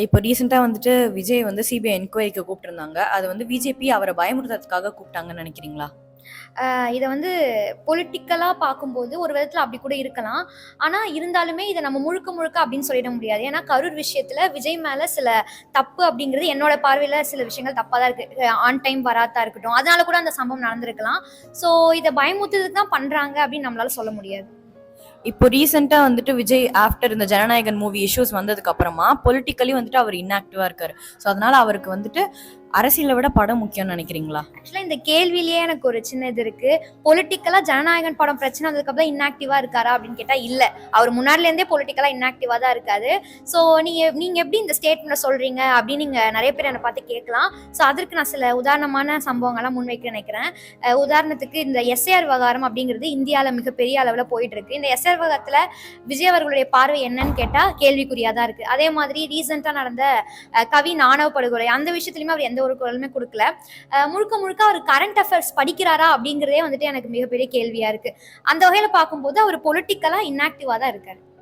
இப்போ ரீசெண்டா வந்துட்டு விஜய் வந்து சிபிஐ என்கொயரிக்கு கூப்பிட்டுருந்தாங்க. அது வந்து பிஜேபி அவர பயமுறுத்துறதுக்காக கூப்பிட்டாங்கன்னு நெனைக்கிறீங்களா? இத வந்து பொலிட்டிக்கலா பார்க்கும்போது ஒரு விதத்துல அப்படி கூட இருக்கலாம். ஆனா இருந்தாலுமே இத நம்ம முழுக்க முழுக்க அப்படின்னு சொல்லிட முடியாது. ஏன்னா கரூர் விஷயத்துல விஜய் மேல சில தப்பு அப்படிங்கிறது என்னோட பார்வையில சில விஷயங்கள் தப்பா தான் இருக்கு. ஆன் டைம் வராததா இருக்கட்டும். அதனால கூட அந்த சம்பவம் நடந்திருக்கலாம். ஸோ இத பயமுறுத்துறதுக்கு தான் பண்றாங்க அப்படின்னு நம்மளால சொல்ல முடியாது. இப்போ ரீசெண்டா வந்துட்டு விஜய் ஆஃப்டர் இந்த ஜனநாயகன் மூவி இஷ்யூஸ் வந்ததுக்கு அப்புறமா பொலிட்டிக்கலி வந்துட்டு அவர் இன்ஆக்டிவா இருக்காரு. ஸோ அதனால அவருக்கு வந்துட்டு அரசியலை விட படம் முக்கியம்னு நெனைக்கிறீங்களா? ஆக்சுவலா இந்த கேள்வியிலேயே எனக்கு ஒரு சின்ன இது இருக்கு. பொலிட்டிக்கலா ஜனநாயகன் படம் பிரச்சனை வந்ததுக்கப்புறம் இன்ஆக்டிவா இருக்காரா அப்படின்னு கேட்டா இல்ல. அவர் முன்னாடில இருந்தே பொலிட்டிக்கலா இன்ஆக்டிவா தான் இருக்காரு. ஸோ நீங்க எப்படி இந்த ஸ்டேட்மெண்ட்ட சொல்றீங்க அப்படின்னு நீங்க நிறைய பேர் என்ன பார்த்து கேட்கலாம். ஸோ அதற்கு நான் சில உதாரணமான சம்பவங்கள்லாம் முன்வைக்க நினைக்கிறேன். உதாரணத்துக்கு இந்த எஸ்ஏஆர் விவகாரம் அப்படிங்கிறது இந்தியாவில் மிகப்பெரிய அளவில் போயிட்டு இருக்கு. இந்த எஸ்ஏஆர் விவகாரத்தில் விஜய் அவர்களுடைய பார்வை என்னன்னு கேட்டா கேள்விக்குறியா தான் இருக்கு. அதே மாதிரி ரீசெண்டா நடந்த கவின் ஆணவ படுகொலை அந்த விஷயத்துலயுமே அவர் எந்த ஒரு குரலுமே கொடுக்கல. முழுக்க முழுக்க அவர் கரண்ட் அஃபேர்ஸ் படிக்கிறாரா அப்படிங்கிறதே வந்துட்டு எனக்கு மிகப்பெரிய கேள்வியா இருக்கு. அந்த வகையில பார்க்கும்போது அவர் பொலிட்டிக்கலா இன்ஆக்டிவா தான் இருக்காரு.